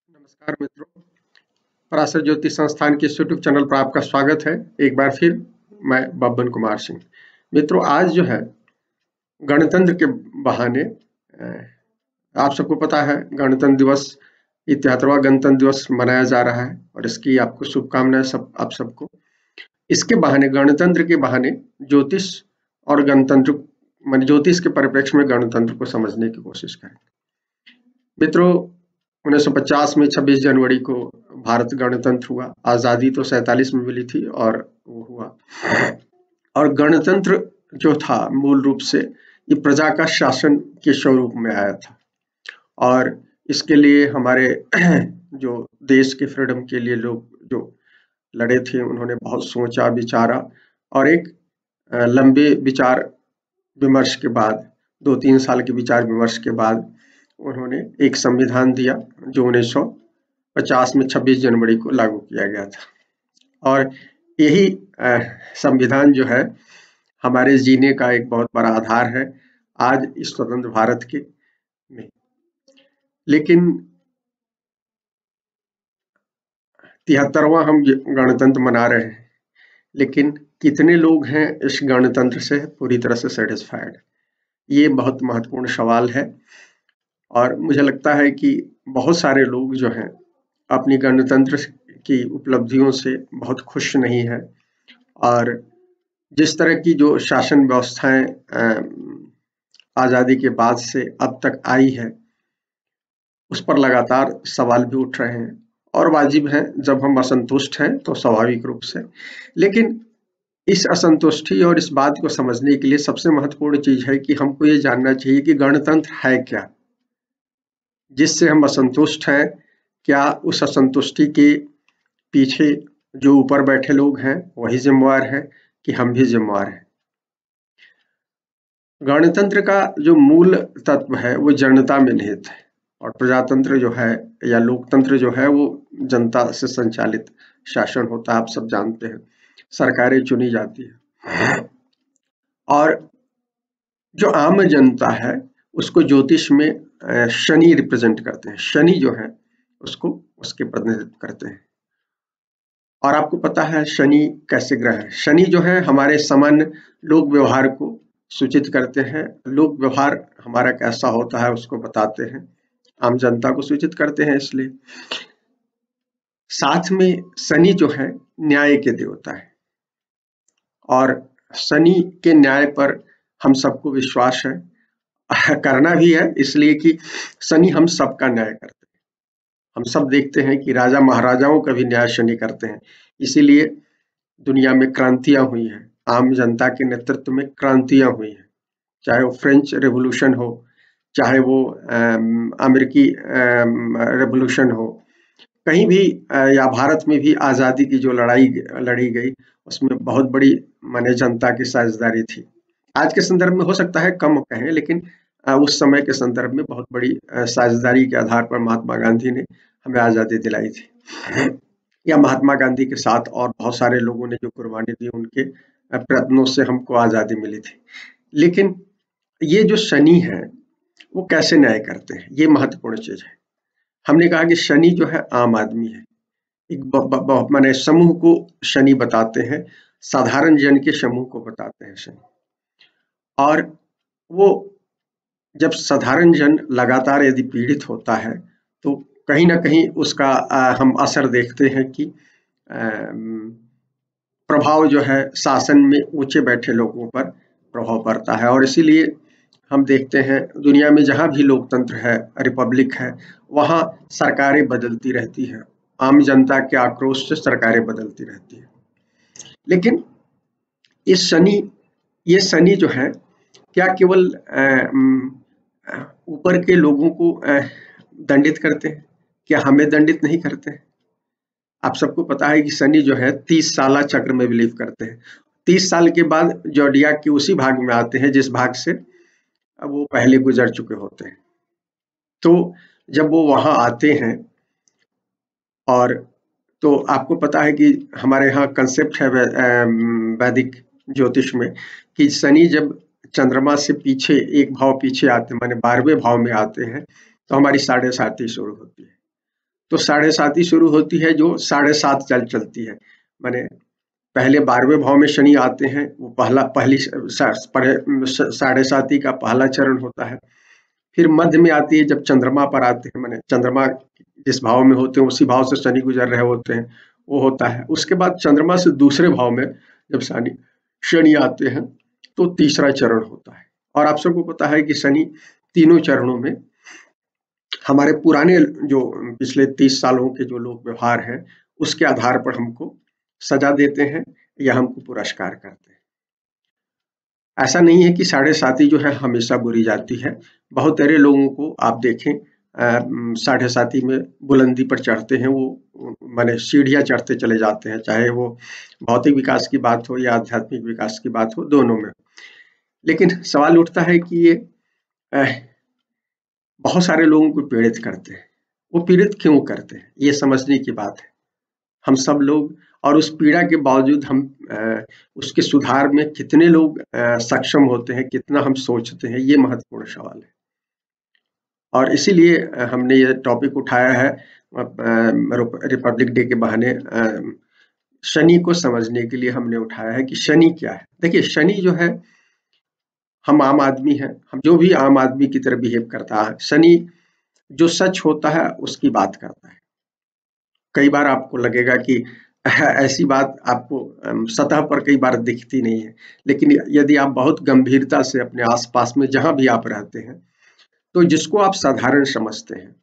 नमस्कार मित्रों, पराशर ज्योति संस्थान के इस यूट्यूब चैनल पर आपका स्वागत है। एक बार फिर मैं बब्बन कुमार सिंह। मित्रों, आज जो है गणतंत्र के बहाने आप सबको पता है गणतंत्र दिवस 73वां गणतंत्र दिवस मनाया जा रहा है और इसकी आपको शुभकामनाएं आप सबको। इसके बहाने गणतंत्र के बहाने ज्योतिष और गणतंत्र ज्योतिष के परिप्रेक्ष्य में गणतंत्र को समझने की कोशिश करें। मित्रों, 1950 में 26 जनवरी को भारत गणतंत्र हुआ। आजादी तो 47 में मिली थी और वो हुआ। और गणतंत्र जो था मूल रूप से ये प्रजा का शासन के स्वरूप में आया था और इसके लिए हमारे जो देश के फ्रीडम के लिए लोग जो लड़े थे उन्होंने बहुत सोचा विचारा और एक लंबे विचार विमर्श के बाद 2-3 साल के विचार विमर्श के बाद उन्होंने एक संविधान दिया जो 1950 में 26 जनवरी को लागू किया गया था। और यही संविधान जो है हमारे जीने का एक बहुत बड़ा आधार है आज इस स्वतंत्र भारत के में। लेकिन 73वां हम गणतंत्र मना रहे हैं, लेकिन कितने लोग हैं इस गणतंत्र से पूरी तरह से सेटिस्फाइड? ये बहुत महत्वपूर्ण सवाल है और मुझे लगता है कि बहुत सारे लोग जो हैं अपनी गणतंत्र की उपलब्धियों से बहुत खुश नहीं है और जिस तरह की जो शासन व्यवस्थाएं आज़ादी के बाद से अब तक आई है उस पर लगातार सवाल भी उठ रहे हैं और वाजिब है। जब हम असंतुष्ट हैं तो स्वाभाविक रूप से, लेकिन इस असंतुष्टि और इस बात को समझने के लिए सबसे महत्वपूर्ण चीज है कि हमको ये जानना चाहिए कि गणतंत्र है क्या, जिससे हम असंतुष्ट हैं। क्या उस असंतुष्टि के पीछे जो ऊपर बैठे लोग हैं वही जिम्मेवार है कि हम भी जिम्मेवार हैं? गणतंत्र का जो मूल तत्व है वो जनता में निहित है और प्रजातंत्र जो है या लोकतंत्र जो है वो जनता से संचालित शासन होता है। आप सब जानते हैं, सरकारें चुनी जाती है और जो आम जनता है उसको ज्योतिष में शनि रिप्रेजेंट करते हैं। शनि जो है उसको उसके प्रतिनिधित्व करते हैं। और आपको पता है शनि कैसे ग्रह है? शनि जो है हमारे सामान्य लोक व्यवहार को सूचित करते हैं। लोक व्यवहार हमारा कैसा होता है उसको बताते हैं, आम जनता को सूचित करते हैं। इसलिए साथ में शनि जो है न्याय के देवता है और शनि के न्याय पर हम सबको विश्वास है, करना भी है, इसलिए कि शनि हम सबका न्याय करते हैं। हम सब देखते हैं कि राजा महाराजाओं का भी न्याय शनि करते हैं, इसीलिए दुनिया में क्रांतियां हुई हैं, आम जनता के नेतृत्व में क्रांतियां हुई हैं। चाहे वो फ्रेंच रेवोल्यूशन हो, चाहे वो अमेरिकी रेवोल्यूशन हो, कहीं भी या भारत में भी आज़ादी की जो लड़ाई लड़ी गई उसमें बहुत बड़ी माने जनता की साझेदारी थी। आज के संदर्भ में हो सकता है कम कहें, लेकिन उस समय के संदर्भ में बहुत बड़ी साझेदारी के आधार पर महात्मा गांधी ने हमें आज़ादी दिलाई थी। या महात्मा गांधी के साथ और बहुत सारे लोगों ने जो कुर्बानी दी उनके प्रयत्नों से हमको आज़ादी मिली थी। लेकिन ये जो शनि है वो कैसे न्याय करते हैं, ये महत्वपूर्ण चीज है। हमने कहा कि शनि जो है आम आदमी है, एक माने समूह को शनि बताते हैं, साधारण जन के समूह को बताते हैं शनि। और वो जब साधारण जन लगातार यदि पीड़ित होता है तो कहीं ना कहीं उसका हम असर देखते हैं कि प्रभाव जो है शासन में ऊंचे बैठे लोगों पर प्रभाव पड़ता है। और इसीलिए हम देखते हैं दुनिया में जहां भी लोकतंत्र है, रिपब्लिक है, वहां सरकारें बदलती रहती है, आम जनता के आक्रोश से सरकारें बदलती रहती है। लेकिन ये शनि जो है क्या केवल ऊपर के लोगों को दंडित करते हैं? क्या हमें दंडित नहीं करते हैं? आप सबको पता है कि शनि जो है 30 साला चक्र में बिलीव करते हैं। 30 साल के बाद जोडियाक के उसी भाग में आते हैं जिस भाग से वो पहले गुजर चुके होते हैं। तो जब वो वहां आते हैं और तो आपको पता है कि हमारे यहाँ कंसेप्ट है वैदिक ज्योतिष में कि शनि जब चंद्रमा से पीछे एक भाव पीछे आते हैं, माने 12वें भाव में आते हैं, तो हमारी साढ़े साथी शुरू होती है। तो 7.5 शुरू होती है जो 7.5 चलती है। माने पहले 12वें भाव में शनि आते हैं, वो पहली 7.5 का पहला चरण होता है। फिर मध्य में आती है जब चंद्रमा पर आते हैं, माने चंद्रमा जिस भाव में होते हैं उसी भाव से शनि गुजर रहे होते हैं, वो होता है। उसके बाद चंद्रमा से दूसरे भाव में जब शनि आते हैं तो तीसरा चरण होता है। और आप सबको पता है कि शनि तीनों चरणों में हमारे पुराने जो पिछले 30 सालों के जो लोक व्यवहार हैं उसके आधार पर हमको सजा देते हैं या हमको पुरस्कार करते हैं। ऐसा नहीं है कि 7.5 जो है हमेशा बुरी जाती है। बहुत सारे लोगों को आप देखें 7.5 में बुलंदी पर चढ़ते हैं, वो माने सीढ़ियां चढ़ते चले जाते हैं, चाहे वो भौतिक विकास की बात हो या आध्यात्मिक विकास की बात हो, दोनों में। लेकिन सवाल उठता है कि ये बहुत सारे लोगों को पीड़ित करते हैं। वो पीड़ित क्यों करते हैं, ये समझने की बात है। हम सब लोग, और उस पीड़ा के बावजूद हम उसके सुधार में कितने लोग सक्षम होते हैं, कितना हम सोचते हैं, ये महत्वपूर्ण सवाल है। और इसीलिए हमने ये टॉपिक उठाया है रिपब्लिक डे के बहाने, शनि को समझने के लिए हमने उठाया है कि शनि क्या है। देखिए, शनि जो है, हम आम आदमी हैं, हम जो भी आम आदमी की तरह बिहेव करता है, शनि जो सच होता है उसकी बात करता है। कई बार आपको लगेगा कि ऐसी बात आपको सतह पर कई बार दिखती नहीं है, लेकिन यदि आप बहुत गंभीरता से अपने आसपास में जहां भी आप रहते हैं, तो जिसको आप साधारण समझते हैं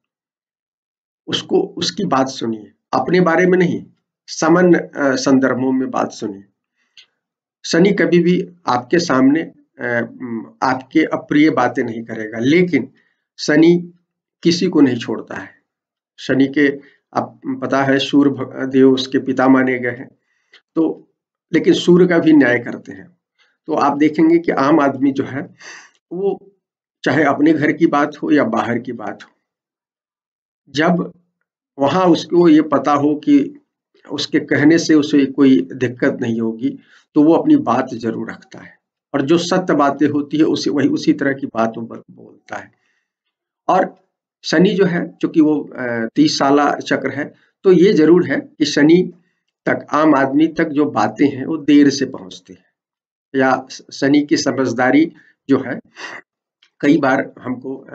उसको, उसकी बात सुनिए, अपने बारे में नहीं, सामान्य संदर्भों में बात सुनिए। शनि कभी भी आपके सामने आपके अप्रिय बातें नहीं करेगा, लेकिन शनि किसी को नहीं छोड़ता है। शनि के, आप पता है, सूर्य देव उसके पिता माने गए हैं, तो लेकिन सूर्य का भी न्याय करते हैं। तो आप देखेंगे कि आम आदमी जो है, वो चाहे अपने घर की बात हो या बाहर की बात हो, जब वहां उसको ये पता हो कि उसके कहने से उसे कोई दिक्कत नहीं होगी, तो वो अपनी बात जरूर रखता है। और जो सत्य बातें होती है उसे वही उसी तरह की बात वो बोलता है। और शनि जो है, चूंकि वो 30 साला चक्र है, तो ये जरूर है कि शनि तक, आम आदमी तक जो बातें हैं वो देर से पहुंचती है, या शनि की समझदारी जो है कई बार हमको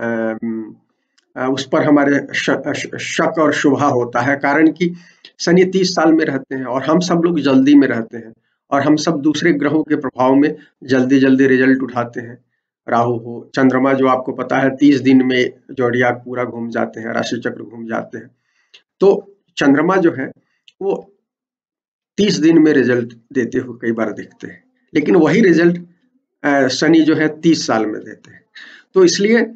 उस पर हमारे शक और शुभा होता है। कारण कि शनि 30 साल में रहते हैं और हम सब लोग जल्दी में रहते हैं, और हम सब दूसरे ग्रहों के प्रभाव में जल्दी जल्दी रिजल्ट उठाते हैं। राहु हो, चंद्रमा जो आपको पता है 30 दिन में जोडियाक पूरा घूम जाते हैं, राशि चक्र घूम जाते हैं। तो चंद्रमा जो है वो 30 दिन में रिजल्ट देते हुए कई बार दिखते हैं, लेकिन वही रिजल्ट शनि जो है 30 साल में देते हैं। तो इसलिए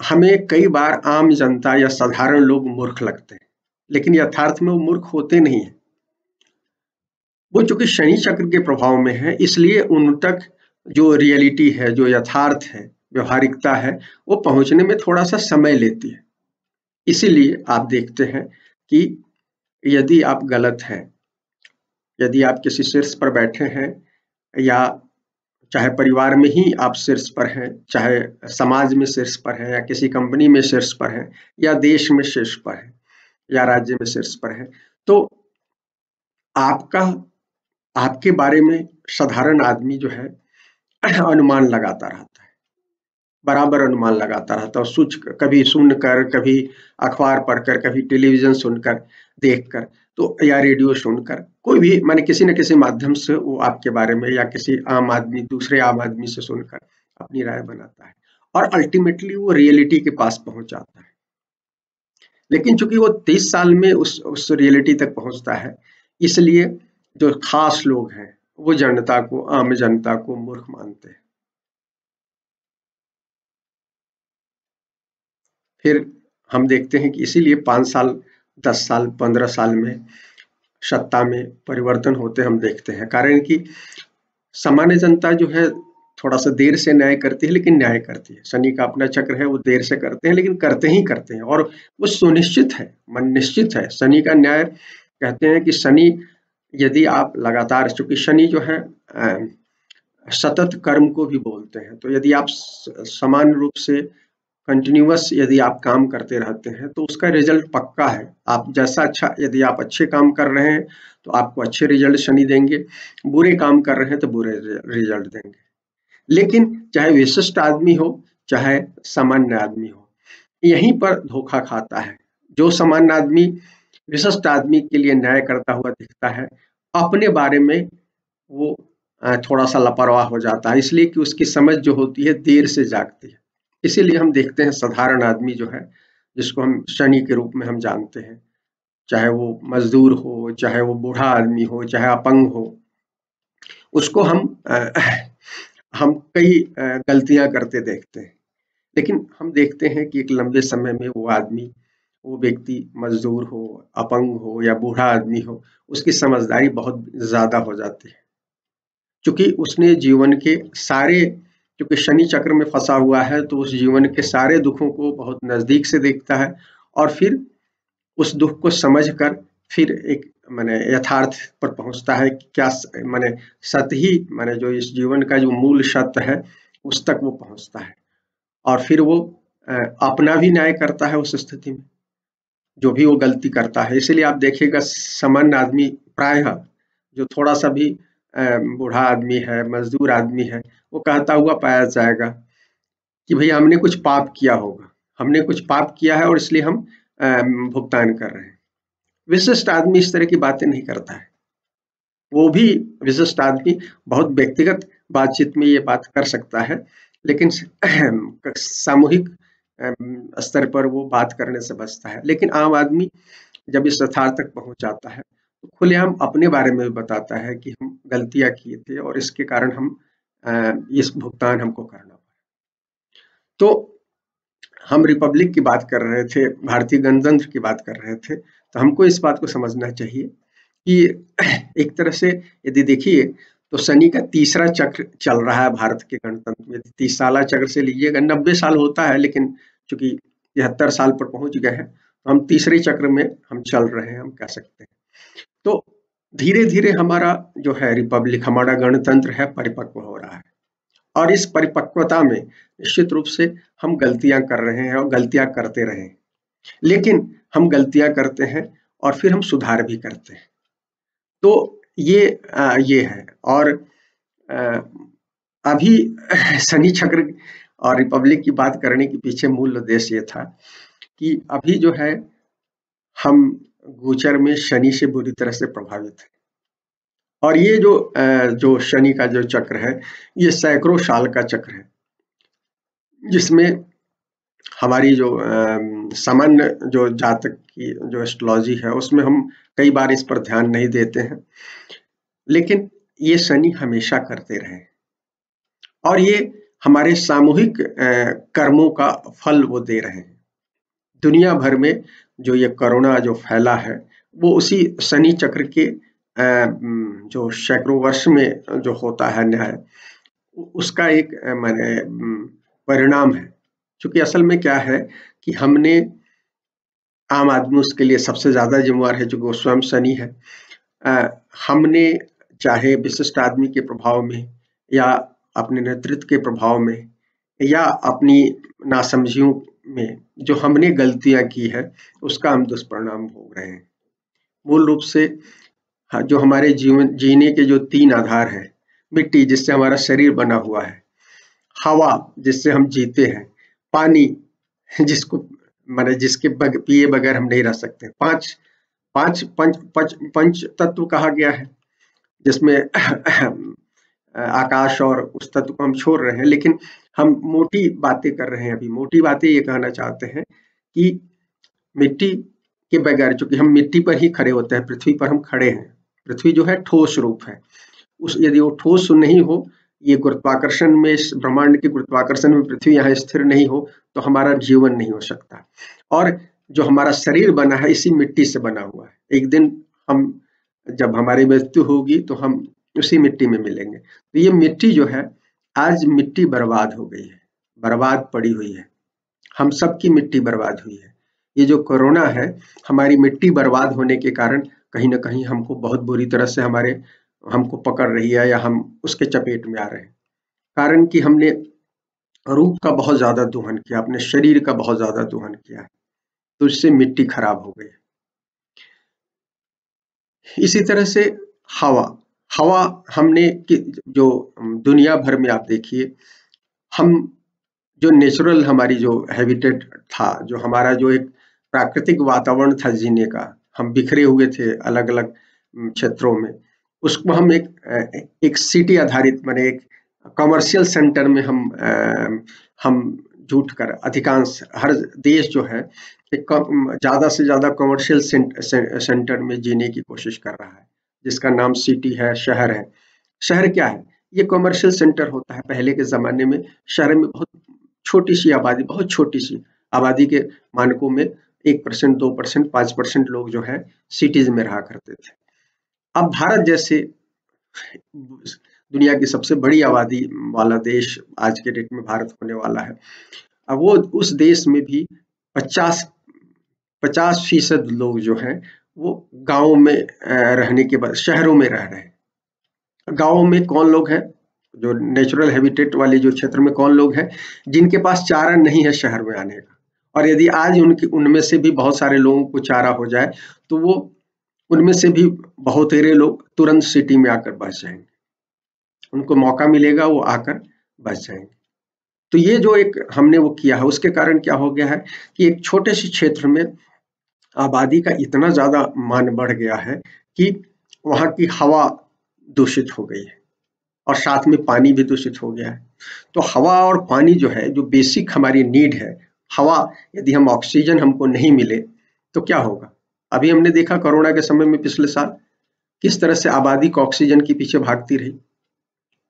हमें कई बार आम जनता या साधारण लोग मूर्ख लगते हैं, लेकिन यथार्थ में वो मूर्ख होते नहीं है। वो चूंकि शनि चक्र के प्रभाव में है, इसलिए उन तक जो रियलिटी है, जो यथार्थ है, व्यवहारिकता है, वो पहुंचने में थोड़ा सा समय लेती है। इसीलिए आप देखते हैं कि यदि आप गलत हैं, यदि आप किसी शीर्ष पर बैठे हैं, या चाहे परिवार में ही आप शीर्ष पर हैं, चाहे समाज में शीर्ष पर हैं, या किसी कंपनी में शीर्ष पर हैं, या देश में शीर्ष पर हैं, या राज्य में शीर्ष पर हैं, तो आपका, आपके बारे में साधारण आदमी जो है अनुमान लगाता रहता है, बराबर अनुमान लगाता रहता है। कभी सुनकर, कभी अखबार पढ़कर, कभी टेलीविजन सुनकर, देखकर, तो या रेडियो सुनकर, कोई भी माने किसी न किसी माध्यम से वो आपके बारे में, या किसी आम आदमी, दूसरे आम आदमी से सुनकर अपनी राय बनाता है, और अल्टीमेटली वो रियलिटी के पास पहुंच जाता है। लेकिन चूंकि वो 30 साल में उस रियलिटी तक पहुंचता है, इसलिए जो खास लोग हैं वो जनता को, आम जनता को मूर्ख मानते हैं। फिर हम देखते हैं कि इसीलिए 5 साल, 10 साल, 15 साल में सत्ता में परिवर्तन होते हम देखते हैं। कारण कि सामान्य जनता जो है थोड़ा सा देर से न्याय करती है, लेकिन न्याय करती है। शनि का अपना चक्र है, वो देर से करते हैं, लेकिन करते ही करते हैं, और वो सुनिश्चित है, मन निश्चित है। शनि का न्याय, कहते हैं कि शनि, यदि आप लगातार, चूंकि शनि जो है सतत कर्म को भी बोलते हैं, तो यदि आप समान रूप से कंटिन्यूअस यदि आप काम करते रहते हैं तो उसका रिजल्ट पक्का है। आप जैसा अच्छा, यदि आप अच्छे काम कर रहे हैं तो आपको अच्छे रिजल्ट शनि देंगे, बुरे काम कर रहे हैं तो बुरे रिजल्ट देंगे। लेकिन चाहे विशिष्ट आदमी हो चाहे सामान्य आदमी हो, यहीं पर धोखा खाता है। जो सामान्य आदमी विशिष्ट आदमी के लिए न्याय करता हुआ दिखता है, अपने बारे में वो थोड़ा सा लापरवाह हो जाता है, इसलिए कि उसकी समझ जो होती है देर से जागती है। इसीलिए हम देखते हैं साधारण आदमी जो है, जिसको हम शनि के रूप में हम जानते हैं, चाहे वो मजदूर हो, चाहे वो बूढ़ा आदमी हो, चाहे अपंग हो, उसको हम कई गलतियां करते देखते हैं। लेकिन हम देखते हैं कि एक लंबे समय में वो आदमी, वो व्यक्ति मजदूर हो, अपंग हो या बूढ़ा आदमी हो, उसकी समझदारी बहुत ज्यादा हो जाती है, क्योंकि उसने जीवन के सारे, क्योंकि शनि चक्र में फंसा हुआ है तो उस जीवन के सारे दुखों को बहुत नजदीक से देखता है और फिर उस दुख को समझकर फिर एक माने यथार्थ पर पहुंचता है कि क्या माने सत्य ही, माने जो इस जीवन का जो मूल सत्य है उस तक वो पहुंचता है और फिर वो अपना भी न्याय करता है उस स्थिति में, जो भी वो गलती करता है। इसीलिए आप देखिएगा सामान्य आदमी प्रायः जो थोड़ा सा भी बूढ़ा आदमी है, मजदूर आदमी है, वो कहता हुआ पाया जाएगा कि भई हमने कुछ पाप किया होगा, हमने कुछ पाप किया है और इसलिए हम भुगतान कर रहे हैं। विशिष्ट आदमी इस तरह की बातें नहीं करता है। वो भी विशिष्ट आदमी बहुत व्यक्तिगत बातचीत में ये बात कर सकता है, लेकिन सामूहिक स्तर पर वो बात करने से बचता है। लेकिन आम आदमी जब इस यथार्थ तक पहुंच जाता है तो खुलेआम अपने बारे में भी बताता है कि हम गलतियां किए थे और इसके कारण हम इस भुगतान हमको करना पड़ा। तो हम रिपब्लिक की बात कर रहे थे, भारतीय गणतंत्र की बात कर रहे थे, तो हमको इस बात को समझना चाहिए कि एक तरह से यदि देखिए तो शनि का तीसरा चक्र चल रहा है भारत के गणतंत्र में। 30 साला चक्र से लीजिएगा, 90 साल होता है, लेकिन चूंकि 73 साल पर पहुंच गए हैं तो हम तीसरे चक्र में हम चल रहे हैं, हम कह सकते हैं। तो धीरे धीरे हमारा जो है रिपब्लिक, हमारा गणतंत्र है, परिपक्व हो रहा है और इस परिपक्वता में निश्चित रूप से हम गलतियां कर रहे हैं और गलतियां करते रहे, लेकिन हम गलतियां करते हैं और फिर हम सुधार भी करते हैं। तो ये है। और अ, अभी शनि चक्र और रिपब्लिक की बात करने के पीछे मूल उद्देश्य ये था कि अभी जो है हम गोचर में शनि से बुरी तरह से प्रभावित है और ये जो शनि का जो चक्र है, ये सैकड़ों साल का चक्र है, जिसमें हमारी जो सामान्य जो जातक की जो एस्ट्रोलॉजी है उसमें हम कई बार इस पर ध्यान नहीं देते हैं, लेकिन ये शनि हमेशा करते रहे और ये हमारे सामूहिक कर्मों का फल वो दे रहे हैं। दुनिया भर में जो ये कोरोना जो फैला है वो उसी शनि चक्र के जो सैकड़ों वर्ष में जो होता है न्याय, उसका एक माने परिणाम है। क्योंकि असल में क्या है कि हमने, आम आदमी उसके लिए सबसे ज्यादा जिम्मेवार है, जो वो स्वयं शनि है। हमने चाहे विशिष्ट आदमी के प्रभाव में या अपने नेतृत्व के प्रभाव में या अपनी नासमझियों में जो हमने गलतियां की है उसका हम दुष्परिणाम भोग रहे हैं। मूल रूप से जो हमारे जीवन जीने के जो 3 आधार हैं, मिट्टी जिससे हमारा शरीर बना हुआ है, हवा जिससे हम जीते हैं, पानी जिसको माने जिसके पिए बगैर हम नहीं रह सकते, पांच पांच पंच पंच पंच तत्व कहा गया है, जिसमें आकाश और उस तत्व को हम छोड़ रहे हैं, लेकिन हम मोटी बातें कर रहे हैं। अभी मोटी बातें ये कहना चाहते हैं कि मिट्टी के बगैर, चूंकि हम मिट्टी पर ही खड़े होते हैं, पृथ्वी पर हम खड़े हैं, पृथ्वी जो है ठोस रूप है, उस यदि वो ठोस नहीं हो, ये गुरुत्वाकर्षण में, इस ब्रह्मांड के गुरुत्वाकर्षण में पृथ्वी यहाँ स्थिर नहीं हो तो हमारा जीवन नहीं हो सकता। और जो हमारा शरीर बना है इसी मिट्टी से बना हुआ है। एक दिन हम, जब हमारी मृत्यु होगी तो हम उसी मिट्टी में मिलेंगे। तो ये मिट्टी जो है, आज मिट्टी बर्बाद हो गई है, बर्बाद पड़ी हुई है, हम सबकी मिट्टी बर्बाद हुई है। ये जो कोरोना है, हमारी मिट्टी बर्बाद होने के कारण कहीं ना कहीं हमको बहुत बुरी तरह से हमको पकड़ रही है या हम उसके चपेट में आ रहे हैं। कारण कि हमने रूप का बहुत ज्यादा दोहन किया, अपने शरीर का बहुत ज्यादा दोहन किया है, तो इससे मिट्टी खराब हो गई। इसी तरह से हवा, हवा हमने जो दुनिया भर में आप देखिए, हम जो नेचुरल हमारी जो हैबिटेट था, जो हमारा जो एक प्राकृतिक वातावरण था जीने का, हम बिखरे हुए थे अलग अलग क्षेत्रों में, उसको हम एक सिटी आधारित माने एक कमर्शियल सेंटर में हम जुट कर अधिकांश हर देश जो है एक ज्यादा से ज्यादा कमर्शियल सेंटर में जीने की कोशिश कर रहा है, जिसका नाम सिटी है, शहर है। शहर क्या है? ये कमर्शियल सेंटर होता है। पहले के जमाने में शहर में बहुत छोटी सी आबादी, बहुत छोटी सी आबादी के मानकों में 1%, 2%, 5% लोग जो है सिटीज में रहा करते थे। अब भारत जैसे दुनिया की सबसे बड़ी आबादी वाला देश आज के डेट में भारत होने वाला है। अब वो उस देश में भी 50% लोग जो हैं वो गांव में रहने के बाद शहरों में रह रहे हैं। गांव में कौन लोग हैं? जो नेचुरल हैबिटेट वाले जो क्षेत्र में कौन लोग हैं जिनके पास चारा नहीं है शहर में आने का, और यदि आज उनमें से भी बहुत सारे लोगों को चारा हो जाए तो वो उनमें से भी बहुतेरे लोग तुरंत सिटी में आकर बस जाएंगे, उनको मौका मिलेगा वो आकर बस जाएंगे। तो ये जो एक हमने वो किया है उसके कारण क्या हो गया है कि एक छोटे से क्षेत्र में आबादी का इतना ज्यादा मान बढ़ गया है कि वहां की हवा दूषित हो गई है और साथ में पानी भी दूषित हो गया है। तो हवा और पानी जो है, जो बेसिक हमारी नीड है, हवा यदि हम ऑक्सीजन हमको नहीं मिले तो क्या होगा? अभी हमने देखा कोरोना के समय में पिछले साल किस तरह से आबादी को ऑक्सीजन के पीछे भागती रही।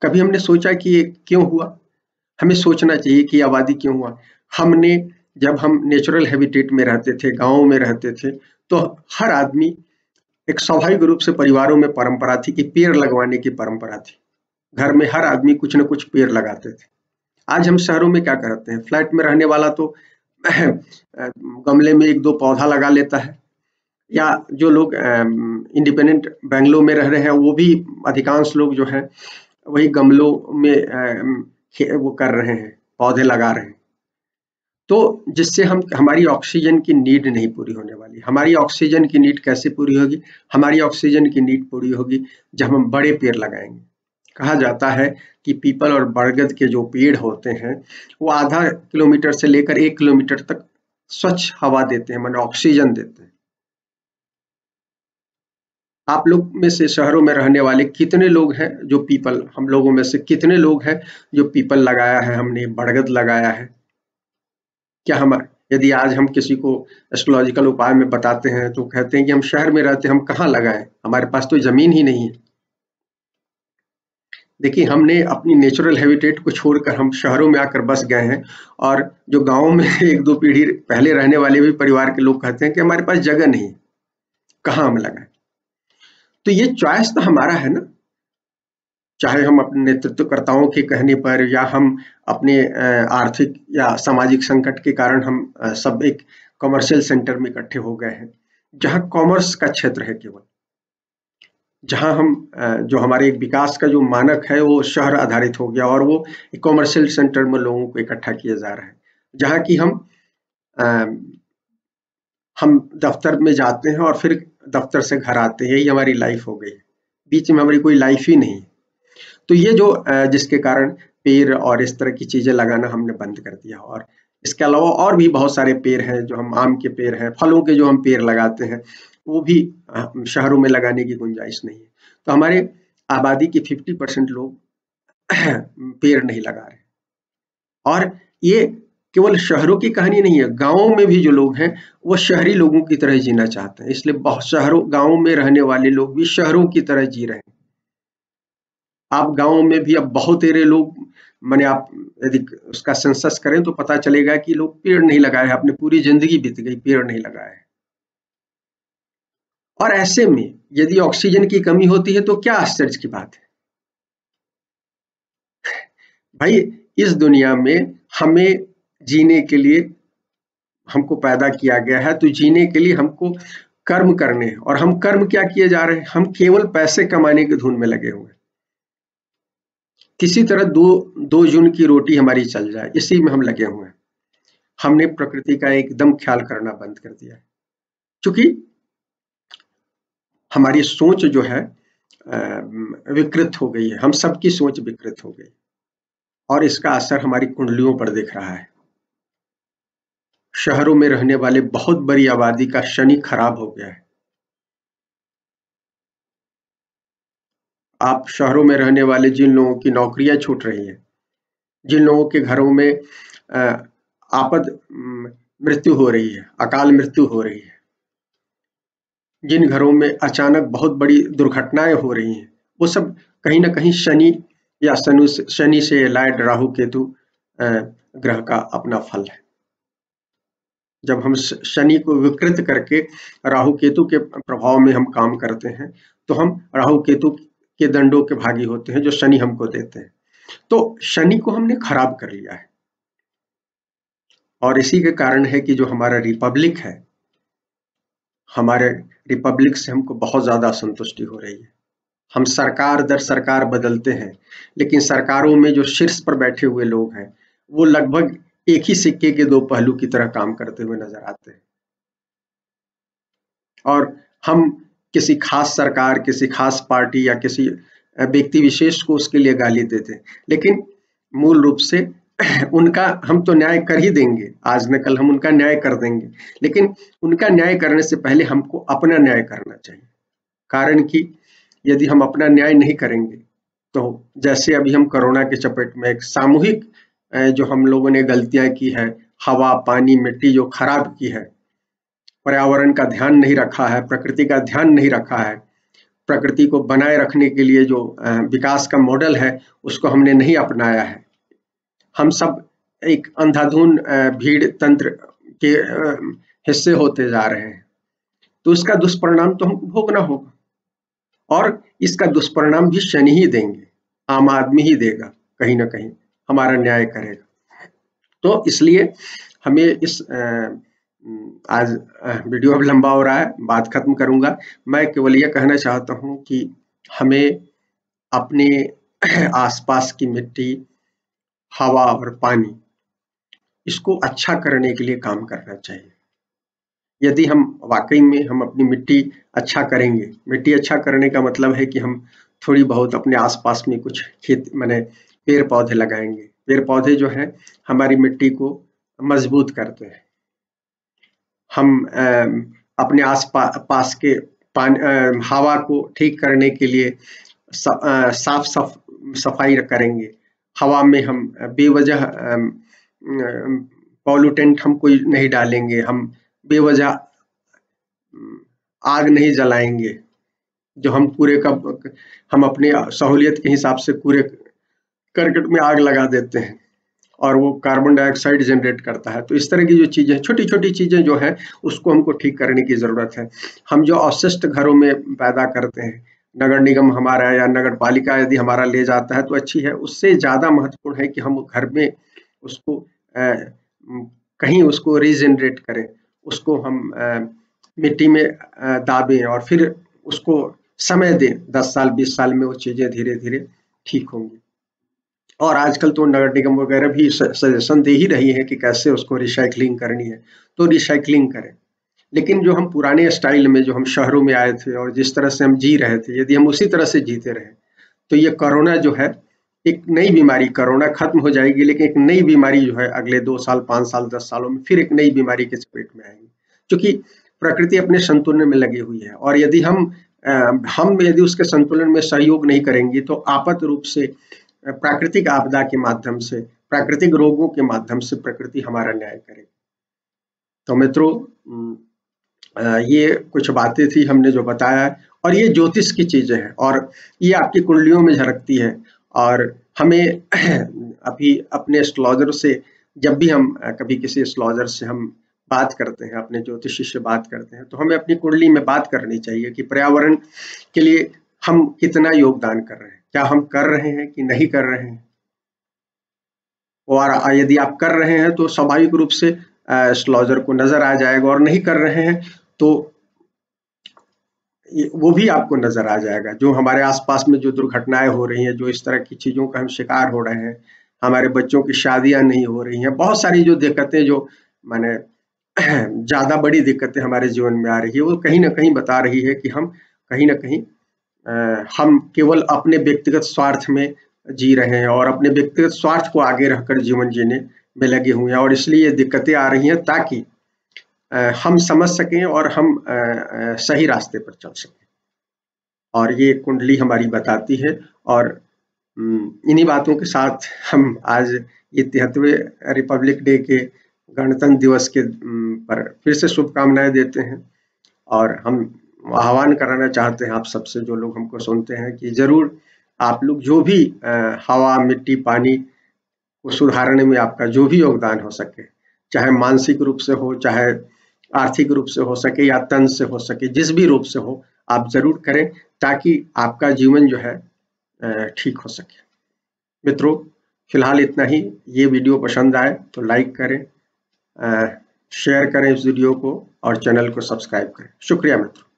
कभी हमने सोचा कि ये क्यों हुआ? हमें सोचना चाहिए कि आबादी क्यों हुआ। हमने जब हम नेचुरल हैबिटेट में रहते थे, गाँव में रहते थे, तो हर आदमी एक स्वाभाविक रूप से परिवारों में परंपरा थी कि पेड़ लगवाने की परंपरा थी। घर में हर आदमी कुछ न कुछ पेड़ लगाते थे। आज हम शहरों में क्या करते हैं? फ्लैट में रहने वाला तो गमले में 1-2 पौधा लगा लेता है, या जो लोग इंडिपेंडेंट बेंगलोर में रह रहे हैं वो भी अधिकांश लोग जो है वही गमलों में वो कर रहे हैं, पौधे लगा रहे हैं। तो जिससे हम हमारी ऑक्सीजन की नीड नहीं पूरी होने वाली। हमारी ऑक्सीजन की नीड कैसे पूरी होगी? हमारी ऑक्सीजन की नीड पूरी होगी जब हम बड़े पेड़ लगाएंगे। कहा जाता है कि पीपल और बरगद के जो पेड़ होते हैं वो आधा किलोमीटर से लेकर 1 किलोमीटर तक स्वच्छ हवा देते हैं, माने ऑक्सीजन देते हैं। आप लोग में से शहरों में रहने वाले कितने लोग हैं जो पीपल, हम लोगों में से कितने लोग हैं जो पीपल लगाया है, हमने बरगद लगाया है? क्या हम यदि आज हम किसी को एस्ट्रोलॉजिकल उपाय में बताते हैं तो कहते हैं कि हम शहर में रहते हैं, हम कहाँ लगाएं, हमारे पास तो जमीन ही नहीं है। देखिए, हमने अपनी नेचुरल हैबिटेट को छोड़कर हम शहरों में आकर बस गए हैं, और जो गाँव में 1-2 पीढ़ी पहले रहने वाले भी परिवार के लोग कहते हैं कि हमारे पास जगह नहीं, कहाँ हम लगाएं। तो ये चॉइस तो हमारा है ना, चाहे हम अपने नेतृत्वकर्ताओं के कहने पर या हम अपने आर्थिक या सामाजिक संकट के कारण हम सब एक कमर्शियल सेंटर में इकट्ठे हो गए हैं, जहाँ कॉमर्स का क्षेत्र है केवल, जहाँ हम जो हमारे विकास का जो मानक है वो शहर आधारित हो गया और वो कॉमर्शियल सेंटर में लोगों को इकट्ठा किया जा रहा है, जहाँ की हम दफ्तर में जाते हैं और फिर दफ्तर से घर आते हैं, यही हमारी लाइफ हो गई। बीच में हमारी कोई लाइफ ही नहीं। तो ये जो जिसके कारण पेड़ और इस तरह की चीजें लगाना हमने बंद कर दिया, और इसके अलावा और भी बहुत सारे पेड़ हैं, जो हम आम के पेड़ हैं, फलों के जो हम पेड़ लगाते हैं वो भी शहरों में लगाने की गुंजाइश नहीं है। तो हमारे आबादी के 50% लोग पेड़ नहीं लगा रहे। और ये केवल शहरों की कहानी नहीं है, गाँवों में भी जो लोग हैं वो शहरी लोगों की तरह जीना चाहते हैं, इसलिए बहुत शहरों गाँव में रहने वाले लोग भी शहरों की तरह जी रहे हैं। आप गाँव में भी अब बहुतेरे लोग, माने आप यदि उसका सेंसस करें तो पता चलेगा कि लोग पेड़ नहीं लगाए हैं, अपनी पूरी जिंदगी बीत गई पेड़ नहीं लगाए हैं। और ऐसे में यदि ऑक्सीजन की कमी होती है तो क्या आश्चर्य की बात है भाई। इस दुनिया में हमें जीने के लिए हमको पैदा किया गया है, तो जीने के लिए हमको कर्म करने हैं, और हम कर्म क्या किए जा रहे हैं? हम केवल पैसे कमाने की धुन में लगे हुए हैं। किसी तरह 2 जून की रोटी हमारी चल जाए, इसी में हम लगे हुए हैं। हमने प्रकृति का एकदम ख्याल करना बंद कर दिया है, क्योंकि हमारी सोच जो है विकृत हो गई है। हम सबकी सोच विकृत हो गई और इसका असर हमारी कुंडलियों पर दिख रहा है। शहरों में रहने वाले बहुत बड़ी आबादी का शनि खराब हो गया है। आप शहरों में रहने वाले जिन लोगों की नौकरियां छूट रही हैं, जिन लोगों के घरों में आपद मृत्यु हो रही है, अकाल मृत्यु हो रही है, जिन घरों में अचानक बहुत बड़ी दुर्घटनाएं हो रही हैं, वो सब कहीं ना कहीं शनि या शनि से लायड राहु केतु ग्रह का अपना फल है। जब हम शनि को विकृत करके राहु केतु के प्रभाव में हम काम करते हैं, तो हम राहु केतु के दंडों के भागी होते हैं जो शनि हमको देते हैं। तो शनि को हमने खराब कर लिया है और इसी के कारण है कि जो हमारा रिपब्लिक है, हमारे रिपब्लिक से हमको बहुत ज्यादा असंतुष्टि हो रही है। हम सरकार दर सरकार बदलते हैं, लेकिन सरकारों में जो शीर्ष पर बैठे हुए लोग हैं, वो लगभग एक ही सिक्के के 2 पहलू की तरह काम करते हुए नजर आते हैं। और हम किसी खास सरकार, किसी खास पार्टी या किसी व्यक्ति विशेष को उसके लिए गाली देते हैं, लेकिन मूल रूप से उनका हम तो न्याय कर ही देंगे, आज न कल हम उनका न्याय कर देंगे, लेकिन उनका न्याय करने से पहले हमको अपना न्याय करना चाहिए। कारण कि यदि हम अपना न्याय नहीं करेंगे, तो जैसे अभी हम कोरोना के चपेट में एक सामूहिक जो हम लोगों ने गलतियां की है, हवा, पानी, मिट्टी जो खराब की है, पर्यावरण का ध्यान नहीं रखा है, प्रकृति का ध्यान नहीं रखा है, प्रकृति को बनाए रखने के लिए जो विकास का मॉडल है, उसको हमने नहीं अपनाया है। हम सब एक अंधाधुन भीड़ तंत्र के हिस्से होते जा रहे हैं, तो इसका दुष्परिणाम तो हमको भोगना होगा और इसका दुष्परिणाम भी शनि ही देंगे, आम आदमी ही देगा, कहीं ना कहीं हमारा न्याय करेगा। तो इसलिए हमें इस आज वीडियो अब लंबा हो रहा है, बात खत्म करूंगा। मैं केवल यह कहना चाहता हूं कि हमें अपने आसपास की मिट्टी, हवा और पानी, इसको अच्छा करने के लिए काम करना चाहिए। यदि हम वाकई में हम अपनी मिट्टी अच्छा करेंगे, मिट्टी अच्छा करने का मतलब है कि हम थोड़ी बहुत अपने आसपास में कुछ खेत माने पेड़ पौधे लगाएंगे। पेड़ पौधे जो है हमारी मिट्टी को मजबूत करते हैं। हम अपने पास के हवा को ठीक करने के लिए साफ सफाई करेंगे। हवा में हम बेवजह पॉल्यूटेंट हम कोई नहीं डालेंगे, हम बेवजह आग नहीं जलाएंगे, जो हम पूरे का हम अपनी सहूलियत के हिसाब से पूरे करकट में आग लगा देते हैं और वो कार्बन डाइऑक्साइड जनरेट करता है। तो इस तरह की जो चीजें, छोटी छोटी चीजें जो है, उसको हमको ठीक करने की जरूरत है। हम जो अवशिष्ट घरों में पैदा करते हैं, नगर निगम हमारा या नगर पालिका यदि हमारा ले जाता है तो अच्छी है, उससे ज्यादा महत्वपूर्ण है कि हम घर में उसको कहीं उसको रीजनरेट करें, उसको हम मिट्टी में दाबें और फिर उसको समय दें। 10 साल 20 साल में वो चीजें धीरे धीरे ठीक होंगी। और आजकल तो नगर निगम वगैरह भी सजेशन दे ही रही है कि कैसे उसको रिसाइकलिंग करनी है, तो रिसाइकलिंग करें। लेकिन जो हम पुराने स्टाइल में जो हम शहरों में आए थे और जिस तरह से हम जी रहे थे, यदि हम उसी तरह से जीते रहे, तो ये कोरोना जो है एक नई बीमारी, कोरोना खत्म हो जाएगी लेकिन एक नई बीमारी जो है अगले 2 साल, 5 साल, 10 सालों में फिर एक नई बीमारी के चपेट में आएगी, क्योंकि प्रकृति अपने संतुलन में लगी हुई है। और यदि हम यदि उसके संतुलन में सहयोग नहीं करेंगे, तो आपात रूप से प्राकृतिक आपदा के माध्यम से, प्राकृतिक रोगों के माध्यम से प्रकृति हमारा न्याय करेगी। तो मित्रों, ये कुछ बातें थी हमने जो बताया, और ये ज्योतिष की चीजें हैं और ये आपकी कुंडलियों में झलकती है। और हमें अभी अपने एस्ट्रोलॉजर से, जब भी हम कभी किसी एस्ट्रोलॉजर से हम बात करते हैं, अपने ज्योतिषी से बात करते हैं, तो हमें अपनी कुंडली में बात करनी चाहिए कि पर्यावरण के लिए हम कितना योगदान कर रहे हैं, क्या हम कर रहे हैं कि नहीं कर रहे हैं। और यदि आप कर रहे हैं तो स्वाभाविक रूप से एस्ट्रोलॉजर को नजर आ जाएगा, और नहीं कर रहे हैं तो वो भी आपको नजर आ जाएगा। जो हमारे आसपास में जो दुर्घटनाएं हो रही हैं, जो इस तरह की चीजों का हम शिकार हो रहे हैं, हमारे बच्चों की शादियां नहीं हो रही हैं, बहुत सारी जो दिक्कतें जो माने ज्यादा बड़ी दिक्कतें हमारे जीवन में आ रही है, वो कहीं ना कहीं बता रही है कि हम कहीं ना कहीं हम केवल अपने व्यक्तिगत स्वार्थ में जी रहे हैं और अपने व्यक्तिगत स्वार्थ को आगे रखकर जीवन जीने में लगे हुए हैं, और इसलिए ये दिक्कतें आ रही हैं ताकि हम समझ सकें और हम सही रास्ते पर चल सकें। और ये कुंडली हमारी बताती है। और इन्हीं बातों के साथ हम आज ये 73वें रिपब्लिक डे के गणतंत्र दिवस के पर फिर से शुभकामनाएं देते हैं। और हम आह्वान कराना चाहते हैं आप सबसे, जो लोग हमको सुनते हैं, कि जरूर आप लोग जो भी हवा, मिट्टी, पानी को सुधारने में आपका जो भी योगदान हो सके, चाहे मानसिक रूप से हो, चाहे आर्थिक रूप से हो सके, या तन से हो सके, जिस भी रूप से हो, आप जरूर करें ताकि आपका जीवन जो है ठीक हो सके। मित्रों, फिलहाल इतना ही। ये वीडियो पसंद आए तो लाइक करें, शेयर करें इस वीडियो को, और चैनल को सब्सक्राइब करें। शुक्रिया मित्रों।